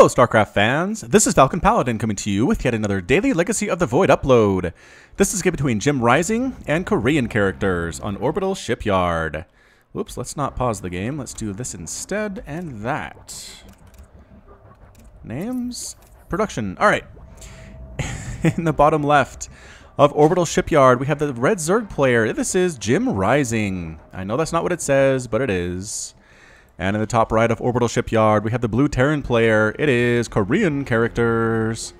Hello, StarCraft fans! This is Falcon Paladin coming to you with yet another daily Legacy of the Void upload. This is a game between JimRising and Korean characters on Orbital Shipyard. Whoops, let's not pause the game. Let's do this instead and that. Names? Production. Alright. In the bottom left of Orbital Shipyard, we have the red Zerg player. This is JimRising. I know that's not what it says, but it is. And in the top right of Orbital Shipyard, we have the blue Terran player. It is Korean characters.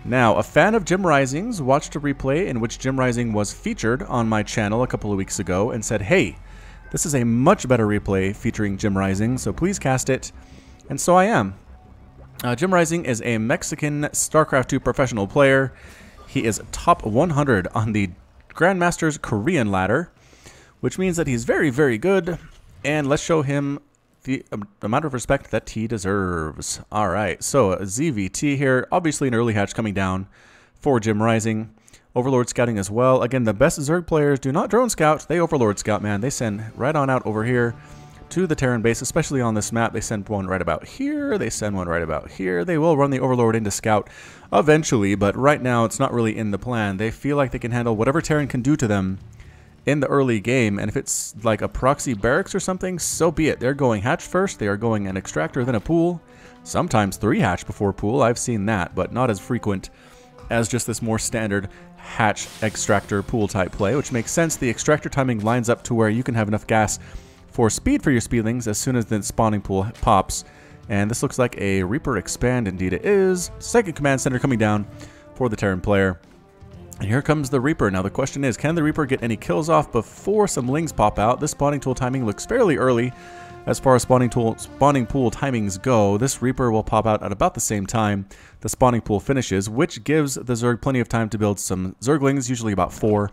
Now, a fan of JimRising's watched a replay in which JimRising was featured on my channel a couple of weeks ago and said, hey, this is a much better replay featuring JimRising, so please cast it. And so I am. JimRising is a Mexican StarCraft 2 professional player. He is top 100 on the Grandmaster's Korean ladder, which means that he's very, very good. And let's show him the amount of respect that he deserves. Alright, so ZVT here. Obviously an early hatch coming down for JimRising. Overlord scouting as well. Again, the best Zerg players do not drone scout. They Overlord scout, man. They send right on out over here to the Terran base, especially on this map. They send one right about here. They send one right about here. They will run the Overlord into scout eventually, but right now it's not really in the plan. They feel like they can handle whatever Terran can do to them in the early game, and if it's like a proxy barracks or something, so be it. They're going hatch first, they are going an extractor, then a pool. Sometimes 3 hatch before pool, I've seen that, but not as frequent as just this more standard hatch extractor pool type play, which makes sense. The extractor timing lines up to where you can have enough gas for speed for your speedlings as soon as the spawning pool pops. And this looks like a Reaper expand, indeed it is. Second command center coming down for the Terran player. And here comes the Reaper. Now the question is, can the Reaper get any kills off before some lings pop out? This spawning tool timing looks fairly early as far as spawning pool timings go. This Reaper will pop out at about the same time the spawning pool finishes, which gives the Zerg plenty of time to build some Zerglings, usually about 4,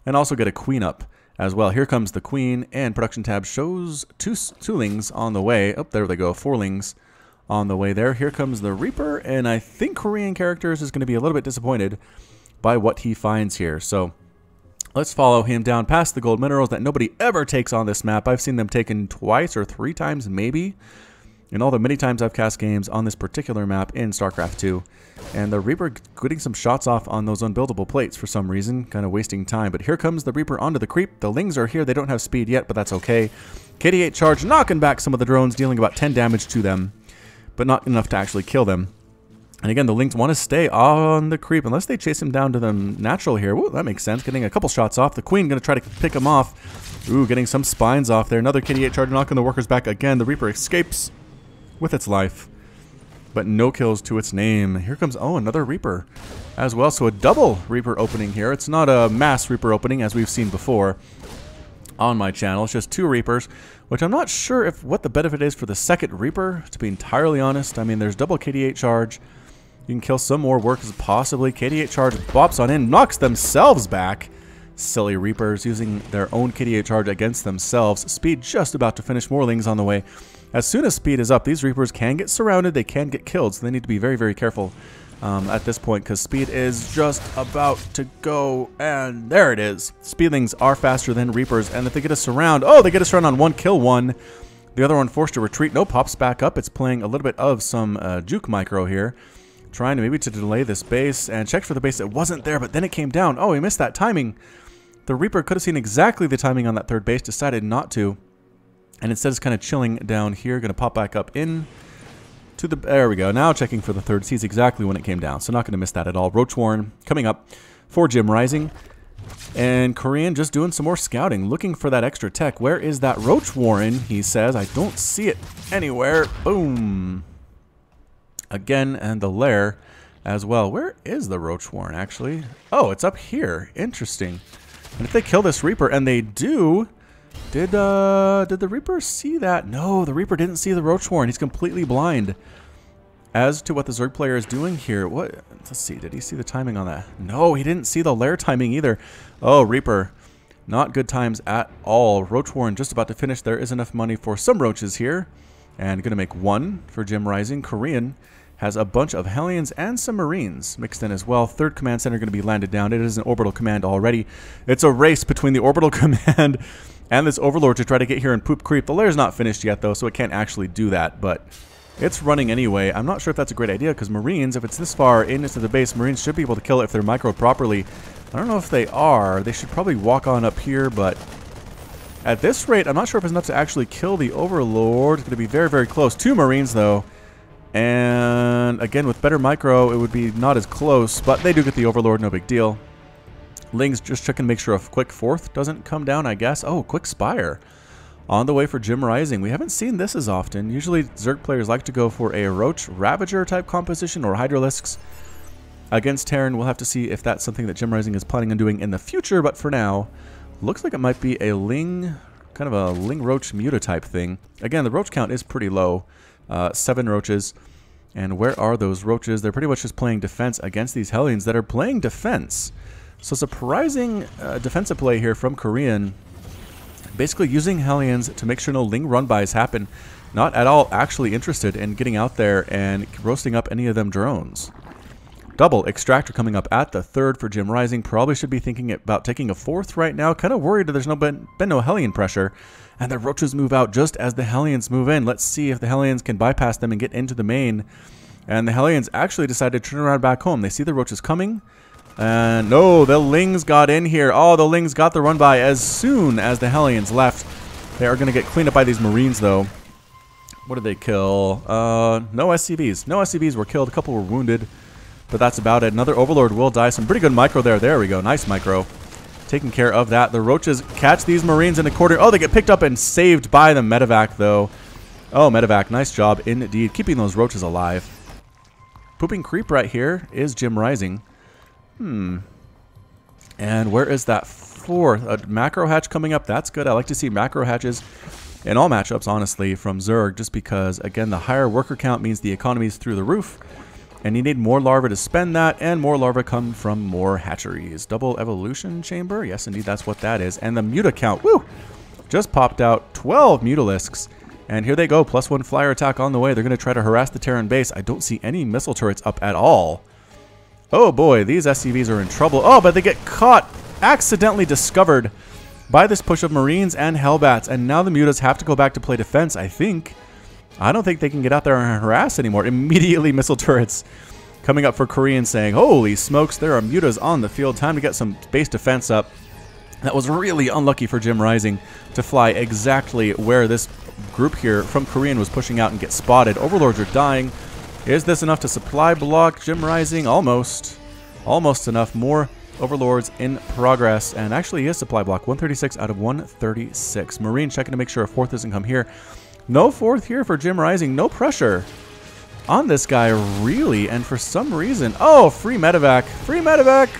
and also get a Queen up as well. Here comes the Queen, and production tab shows two lings on the way. Oh, there they go, 4 lings on the way there. Here comes the Reaper, and I think Korean characters is going to be a little bit disappointed by what he finds here. So let's follow him down past the gold minerals that nobody ever takes on this map. I've seen them taken twice or 3 times maybe in all the many times I've cast games on this particular map in StarCraft 2. And the Reaper getting some shots off on those unbuildable plates for some reason, kind of wasting time. But here comes the Reaper onto the creep. The lings are here. They don't have speed yet, but that's okay. KD8 charge knocking back some of the drones, dealing about 10 damage to them, but not enough to actually kill them. And again, the lings want to stay on the creep unless they chase him down to the natural here. Woo, that makes sense. Getting a couple shots off. The Queen going to try to pick him off. Ooh, getting some spines off there. Another KD8 charge knocking the workers back again. The Reaper escapes with its life, but no kills to its name. Here comes, oh, another Reaper as well. So a double Reaper opening here. It's not a mass Reaper opening as we've seen before on my channel. It's just 2 Reapers, which I'm not sure if what the benefit is for the second Reaper, to be entirely honest. I mean, there's double KD8 charge. You can kill some more workers possibly. KD8 charge bops on in, knocks themselves back. Silly Reapers using their own KD8 charge against themselves. Speed just about to finish. More lings on the way. As soon as speed is up, these Reapers can get surrounded. They can get killed, so they need to be very, very careful at this point, because speed is just about to go. And there it is. Speedlings are faster than Reapers, and if they get a surround, oh, they get a surround on one, kill one. The other one forced to retreat. No, pops back up. It's playing a little bit of some juke micro here, trying to maybe to delay this base, and checked for the base that wasn't there, but then it came down. Oh, he missed that timing. The Reaper could have seen exactly the timing on that third base, decided not to, and instead is kind of chilling down here. Going to pop back up in to the, there we go. Now checking for the third, sees exactly when it came down, so not going to miss that at all. Roach Warren coming up for JimRising, and Korean just doing some more scouting, looking for that extra tech. Where is that Roach Warren? He says, I don't see it anywhere. Boom. Again, and the lair as well. Where is the Roach Warren, actually? Oh, it's up here. Interesting. And if they kill this Reaper, and they do, did the Reaper see that? No, the Reaper didn't see the Roach Warren. He's completely blind as to what the Zerg player is doing here. What? Let's see. Did he see the timing on that? No, he didn't see the lair timing either. Oh, Reaper. Not good times at all. Roach Warren just about to finish. There is enough money for some roaches here. And going to make 1 for JimRising. Korean has a bunch of Hellions and some Marines mixed in as well. Third command center going to be landed down. It is an orbital command already. It's a race between the orbital command and this Overlord to try to get here and poop creep. The lair's not finished yet, though, so it can't actually do that. But It's running anyway. I'm not sure if that's a great idea because Marines, if it's this far into the base, Marines should be able to kill it if they're microed properly. I don't know if they are. They should probably walk on up here, but at this rate, I'm not sure if it's enough to actually kill the Overlord. It's going to be very, very close. 2 Marines, though. And again, with better micro, it would be not as close, but they do get the Overlord, no big deal. Ling's just checking to make sure a quick 4th doesn't come down, I guess. Oh, quick Spire. On the way for JimRising. We haven't seen this as often. Usually, Zerg players like to go for a Roach Ravager type composition or Hydralisks against Terran. We'll have to see if that's something that JimRising is planning on doing in the future, but for now, looks like it might be a Ling, kind of a Ling Roach Muta type thing. Again, the Roach count is pretty low. 7 Roaches. And where are those Roaches? They're pretty much just playing defense against these Hellions that are playing defense. So surprising defensive play here from Korean. Basically using Hellions to make sure no Ling run-bys happen. Not at all actually interested in getting out there and roasting up any of them drones. Double Extractor coming up at the 3rd for JimRising. Probably should be thinking about taking a 4th right now. Kind of worried that there's been no Hellion pressure. And the Roaches move out just as the Hellions move in. Let's see if the Hellions can bypass them and get into the main. And the Hellions actually decide to turn around back home. They see the Roaches coming. And no, the Lings got in here. Oh, the Lings got the run by as soon as the Hellions left. They are going to get cleaned up by these Marines, though. What did they kill? No SCVs. No SCVs were killed. A couple were wounded. But that's about it. Another Overlord will die. Some pretty good micro there. There we go. Nice micro. Taking care of that. The Roaches catch these Marines in a quarter. Oh, they get picked up and saved by the Medevac, though. Oh, Medevac. Nice job indeed. Keeping those Roaches alive. Pooping Creep right here is JimRising. And where is that 4th? A macro hatch coming up. That's good. I like to see macro hatches in all matchups, honestly, from Zerg, just because, again, the higher worker count means the economy is through the roof, and you need more larvae to spend that, and more larvae come from more hatcheries. Double evolution chamber. Yes, indeed, that's what that is. And the muta count, woo, just popped out. 12 mutalisks. And here they go. +1 flyer attack on the way. They're going to try to harass the Terran base. I don't see any missile turrets up at all. Oh boy, these SCVs are in trouble. Oh, but they get caught, accidentally discovered by this push of Marines and Hellbats. And now the Mutas have to go back to play defense, I think. I don't think they can get out there and harass anymore. Immediately missile turrets coming up for Korean saying, holy smokes, there are Mutas on the field. Time to get some base defense up. That was really unlucky for JimRising to fly exactly where this group here from Korean was pushing out and get spotted. Overlords are dying. Is this enough to supply block JimRising? Almost. Almost enough. More Overlords in progress. And actually, he is supply block. 136 out of 136. Marine checking to make sure a 4th doesn't come here. No 4th here for JimRising. No pressure on this guy, really. And for some reason... Oh, free Medevac. Free Medevac!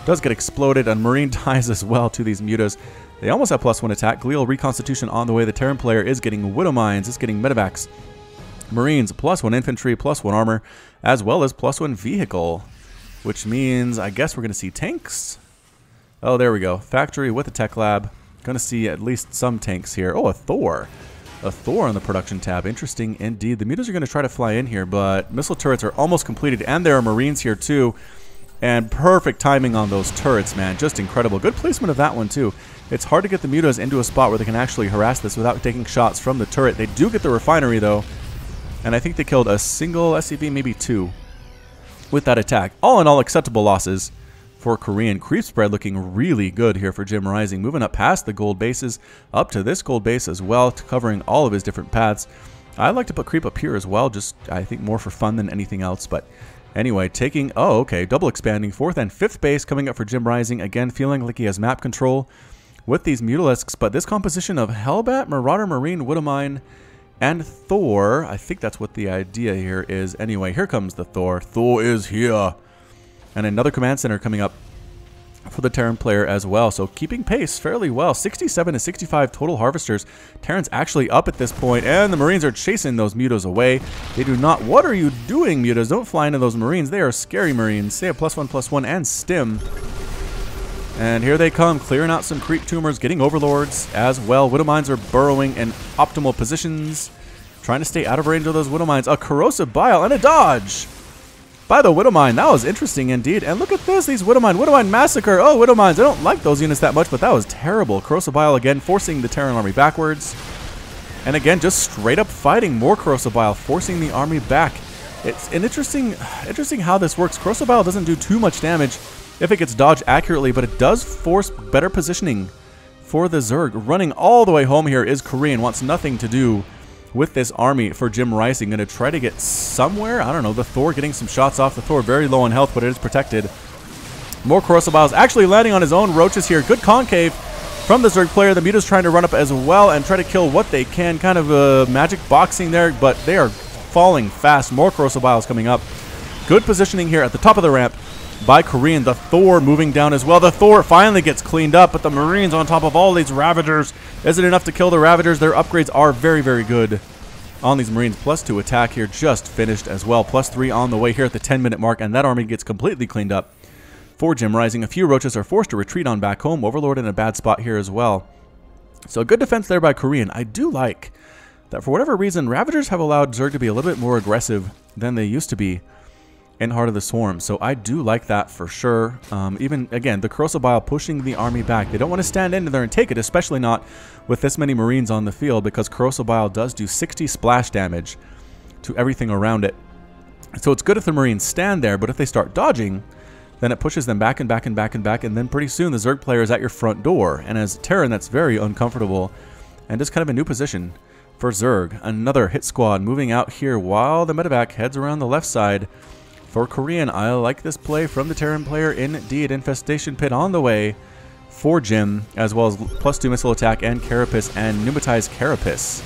Does get exploded. And Marine dies as well to these Mutas. They almost have +1 attack. Glial Reconstitution on the way. The Terran player is getting Widow Mines. It's getting Medevacs. Marines, +1 infantry, +1 armor, as well as +1 vehicle, which means I guess we're going to see tanks. Oh, there we go. Factory with a tech lab. Going to see at least some tanks here. Oh, a Thor. A Thor on the production tab. Interesting indeed. The Mutas are going to try to fly in here, but missile turrets are almost completed, and there are Marines here too. And perfect timing on those turrets, man. Just incredible. Good placement of that one too. It's hard to get the Mutas into a spot where they can actually harass this without taking shots from the turret. They do get the refinery though. And I think they killed a single SCV, maybe 2, with that attack. All in all, acceptable losses for Korean. Creep spread looking really good here for JimRising. Moving up past the gold bases, up to this gold base as well, covering all of his different paths. I like to put creep up here as well, just I think more for fun than anything else. But anyway, taking, oh, okay, double expanding. 4th and 5th base coming up for JimRising. Again, feeling like he has map control with these Mutalisks. But this composition of Hellbat, Marauder, Marine, Widowmine, and Thor, I think that's what the idea here is. Anyway, here comes the Thor. Thor is here. And another command center coming up for the Terran player as well. So keeping pace fairly well. 67 to 65 total harvesters. Terran's actually up at this point, and the Marines are chasing those Mutas away. They do not. What are you doing, Mutas? Don't fly into those Marines. They are scary Marines. They have +1/+1 and stim. And here they come, clearing out some creep tumors, getting Overlords as well. Widow Mines are burrowing in optimal positions, trying to stay out of range of those Widow Mines. A Corrosive Bile and a dodge by the Widow Mine. That was interesting indeed. And look at this, these Widow Mine Massacre. Oh, Widow Mines, I don't like those units that much, but that was terrible. Corrosive Bile again, forcing the Terran army backwards. And again, just straight up fighting. More corrosive bile, forcing the army back. It's an interesting how this works. Corrosive bile doesn't do too much damage if it gets dodged accurately, but it does force better positioning for the Zerg. Running all the way home here is Korean. Wants nothing to do with this army for JimRising. Going to try to get somewhere. I don't know. The Thor getting some shots off. The Thor very low on health, but it is protected. More corrosive biles actually landing on his own roaches here. Good concave from the Zerg player. The Muta's trying to run up as well and try to kill what they can. Kind of magic boxing there, but they are falling fast. More corrosive biles coming up. Good positioning here at the top of the ramp by Korean. The Thor moving down as well. The Thor finally gets cleaned up, but the Marines on top of all these Ravagers. Is it enough to kill the Ravagers? Their upgrades are very, very good on these Marines. +2 attack here, just finished as well. +3 on the way here at the 10-minute mark, and that army gets completely cleaned up for JimRising. A few roaches are forced to retreat on back home. Overlord in a bad spot here as well. So good defense there by Korean. I do like that for whatever reason, Ravagers have allowed Zerg to be a little bit more aggressive than they used to be in Heart of the Swarm. So I do like that for sure. Even, again, the corrosive bile pushing the army back. They don't want to stand in there and take it, especially not with this many Marines on the field, because corrosive bile does do 60 splash damage to everything around it. So it's good if the Marines stand there, but if they start dodging, then it pushes them back and back and back and back, and then pretty soon the Zerg player is at your front door. And as Terran, that's very uncomfortable and just kind of a new position for Zerg. Another hit squad moving out here while the medevac heads around the left side for Korean. I like this play from the Terran player indeed. Infestation Pit on the way for Jim, as well as +2 missile attack and Carapace and pneumatized Carapace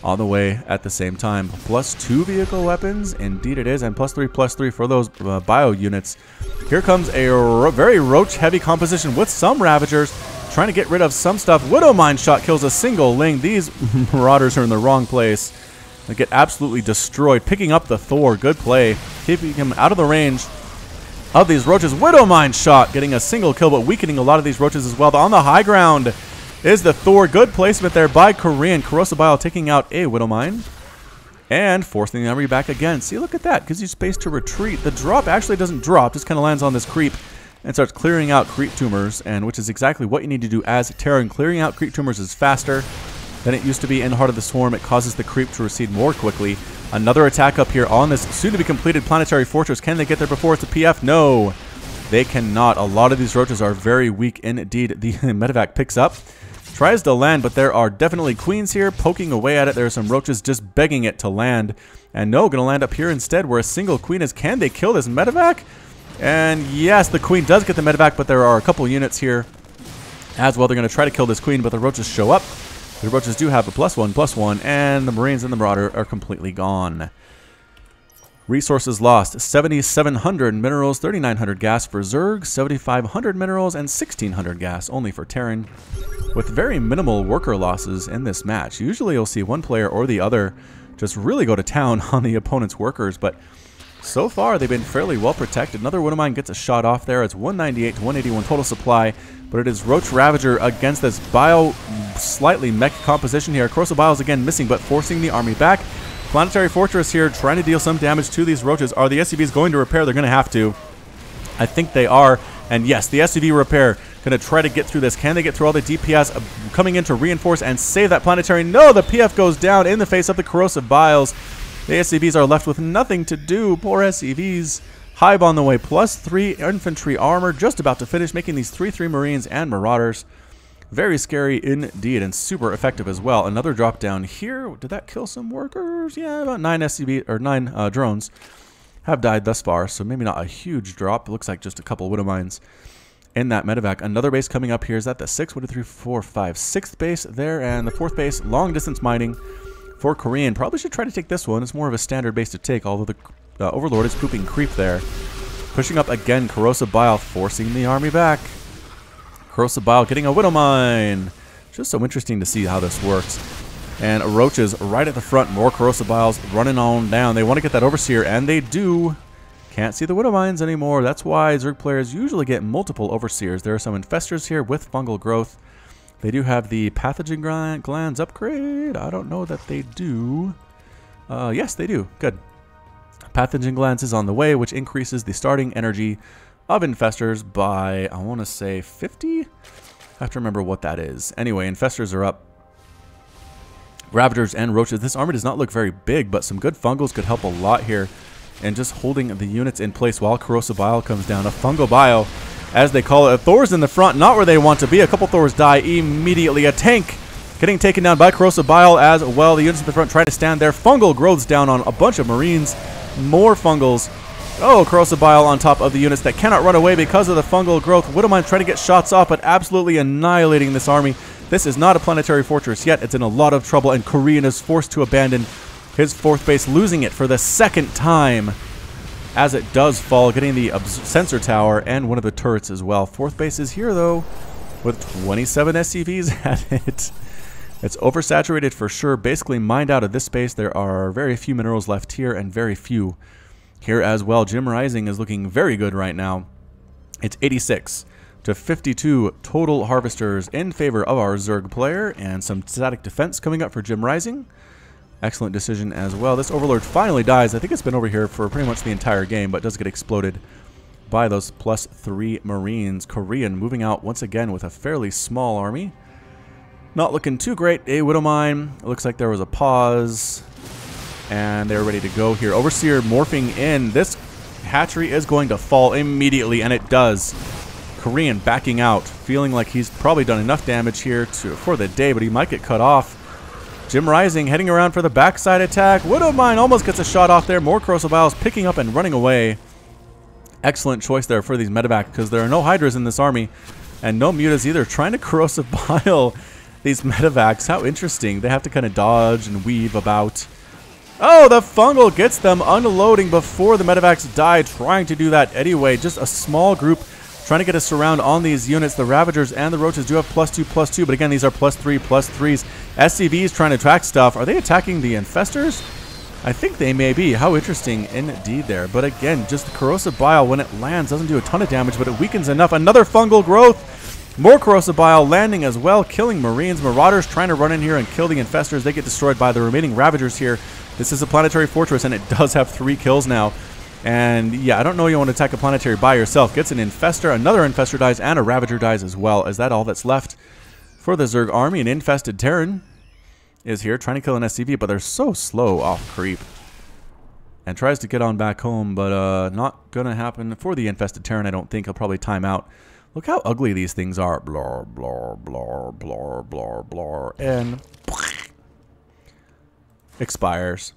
on the way at the same time. +2 vehicle weapons, indeed it is, and +3 for those bio units. Here comes a very roach heavy composition with some Ravagers trying to get rid of some stuff. Widow Mine shot kills a single Ling. These Marauders are in the wrong place. They get absolutely destroyed. Picking up the Thor, good play, keeping him out of the range of these roaches. Widow Mine shot getting a single kill, but weakening a lot of these roaches as well. On the high ground is the Thor. Good placement there by Korean. Corrosive bile taking out a Widow Mine and forcing the army back again. See, look at that. Gives you space to retreat. The drop actually doesn't drop. Just kind of lands on this creep and starts clearing out creep tumors, and which is exactly what you need to do as Terran. Clearing out creep tumors is faster than it used to be in Heart of the Swarm. It causes the creep to recede more quickly. Another attack up here on this soon-to-be-completed planetary fortress. Can they get there before it's a PF? No, they cannot. A lot of these roaches are very weak indeed. The medevac picks up, tries to land, but there are definitely queens here poking away at it. There are some roaches just begging it to land. And no, going to land up here instead where a single queen is. Can they kill this medevac? And yes, the queen does get the medevac, but there are a couple units here as well. They're going to try to kill this queen, but the roaches show up. The roaches do have a +1/+1, and the Marines and the Marauder are completely gone. Resources lost: 7,700 minerals, 3,900 gas for Zerg, 7,500 minerals, and 1,600 gas only for Terran, with very minimal worker losses in this match. Usually you'll see one player or the other just really go to town on the opponent's workers, but so far they've been fairly well protected. Another Widow Mine gets a shot off there. It's 198 to 181 total supply, but it is Roach Ravager against this bio slightly mech composition here. Corrosive Biles again missing, but forcing the army back. Planetary Fortress here trying to deal some damage to these roaches. Are the SCVs going to repair? They're going to have to. I think they are. And yes, the SCV repair going to try to get through this. Can they get through all the DPS coming in to reinforce and save that planetary? No, the PF goes down in the face of the Corrosive Biles. The SCVs are left with nothing to do. Poor SCVs. Hive on the way. +3 infantry armor. Just about to finish, making these 3/3 Marines and Marauders. Very scary indeed, and super effective as well. Another drop down here. Did that kill some workers? Yeah, about 9 SCV or 9 drones have died thus far, so maybe not a huge drop. It looks like just a couple Widow Mines in that medevac. Another base coming up here. Is that the 6? 1, 2, 3, 4, 5, 6th base there, and the 4th base, long distance mining for Korean. Probably should try to take this one. It's more of a standard base to take, although the Overlord is pooping creep there. Pushing up again, Corrosive Bile forcing the army back. Corrosive Bile getting a Widow Mine. Just so interesting to see how this works. And Roaches right at the front. More Corrosive Biles running on down. They want to get that Overseer, and they do. Can't see the Widow Mines anymore. That's why Zerg players usually get multiple Overseers. There are some Infestors here with fungal growth. They do have the Pathogen Glands upgrade. I don't know that they do. Yes, they do. Good. Pathogen Glands is on the way, which increases the starting energy of Infestors by, I want to say, 50? I have to remember what that is. Anyway, Infestors are up Ravagers and Roaches. This army does not look very big, but some good fungals could help a lot here. And just holding the units in place while Corrosive Bile comes down. A fungal bile, as they call it. Thor's in the front, not where they want to be. A couple Thors die immediately. A tank getting taken down by Corrosive Bile as well. The units in the front trying to stand there. Fungal growths down on a bunch of Marines. More fungals. Oh, Corrosive Bile on top of the units that cannot run away because of the fungal growth. Widowmine trying to get shots off, but absolutely annihilating this army. This is not a planetary fortress yet. It's in a lot of trouble, and Korean is forced to abandon his 4th base, losing it for the 2nd time as it does fall, getting the sensor tower and one of the turrets as well. 4th base is here, though, with 27 SCVs at it. It's oversaturated for sure. Basically mined out of this space. There are very few minerals left here and very few here as well. JimRising is looking very good right now. It's 86 to 52 total harvesters in favor of our Zerg player, and some static defense coming up for JimRising. Excellent decision as well. This Overlord finally dies. I think it's been over here for pretty much the entire game, but does get exploded by those +3 Marines. Korean moving out once again with a fairly small army. Not looking too great. A Widowmine. It looks like there was a pause, and they're ready to go here. Overseer morphing in. This hatchery is going to fall immediately, and it does. Korean backing out, feeling like he's probably done enough damage here for the day, but he might get cut off. JimRising heading around for the backside attack. Widowmine almost gets a shot off there. More Corrosive Biles picking up and running away. Excellent choice there for these medevac, because there are no Hydras in this army and no Mutas either. Trying to Corrosive Bile these medevacs. How interesting. They have to kind of dodge and weave about. Oh, the fungal gets them unloading before the medevacs die. Trying to do that anyway. Just a small group trying to get a surround on these units. The Ravagers and the Roaches do have +2/+2, but again, these are +3/+3s. SCVs trying to track stuff. Are they attacking the Infestors? I think they may be. How interesting indeed there. But again, just the Corrosive Bile, when it lands, doesn't do a ton of damage, but it weakens enough. Another fungal growth. More Corrosive Bile landing as well, killing Marines. Marauders trying to run in here and kill the Infestors. They get destroyed by the remaining Ravagers here. This is a planetary fortress, and it does have 3 kills now. And yeah, I don't know you want to attack a planetary by yourself. Gets an Infestor, another Infestor dies, and a Ravager dies as well. Is that all that's left for the Zerg army? An infested Terran is here trying to kill an SCV, but they're so slow off creep. And tries to get on back home, but not going to happen for the infested Terran, I don't think. He'll probably time out. Look how ugly these things are. Blah, blah, blah, blah, blah, blah. And expires.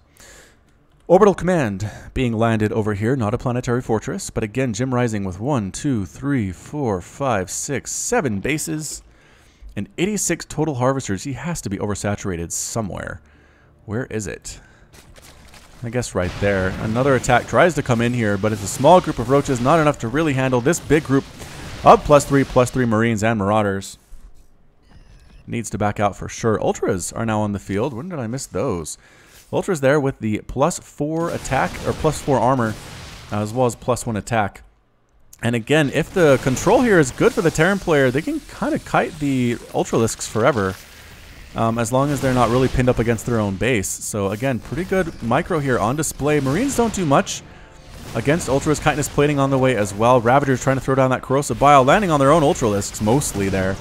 Orbital command being landed over here, not a planetary fortress, but again, JimRising with 1, 2, 3, 4, 5, 6, 7 bases and 86 total harvesters. He has to be oversaturated somewhere. Where is it? I guess right there. Another attack tries to come in here, but it's a small group of Roaches, not enough to really handle this big group of +3/+3 Marines and Marauders. Needs to back out for sure. Ultras are now on the field. When did I miss those? Ultras there with the +4 attack, or +4 armor, as well as +1 attack. And again, if the control here is good for the Terran player, they can kind of kite the Ultralisks forever, as long as they're not really pinned up against their own base. So again, pretty good micro here on display. Marines don't do much against Ultras. Chitinous plating on the way as well. Ravagers trying to throw down that Corrosive Bile, landing on their own Ultralisks mostly there.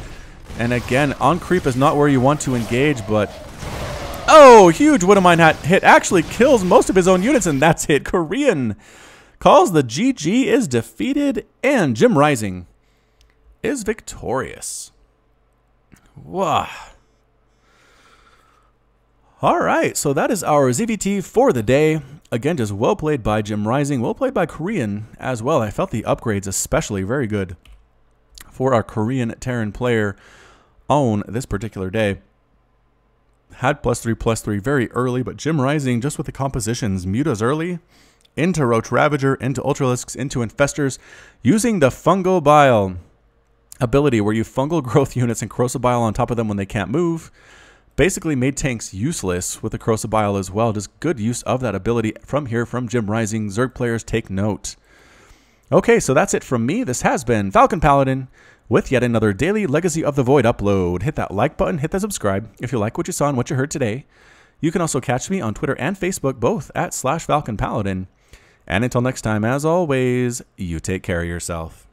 And again, on creep is not where you want to engage, but oh, huge Widowmine hit. Actually kills most of his own units, and that's it. Korean calls the GG, is defeated, and JimRising is victorious. Wow. All right, so that is our ZVT for the day. Again, just well played by JimRising, well played by Korean as well. I felt the upgrades especially very good for our Korean Terran player on this particular day. Had +3/+3 very early, but JimRising just with the compositions, mutas early, into Roach Ravager, into Ultralisks, into Infestors, using the Fungal Bile ability where you fungal growth units and Corrosive Bile on top of them when they can't move. Basically made tanks useless with the Corrosive Bile as well. Just good use of that ability from here from JimRising. Zerg players, take note. Okay, so that's it from me. This has been Falcon Paladin with yet another daily Legacy of the Void upload. Hit that like button, hit that subscribe if you like what you saw and what you heard today. You can also catch me on Twitter and Facebook, both at /Falcon Paladin. And until next time, as always, you take care of yourself.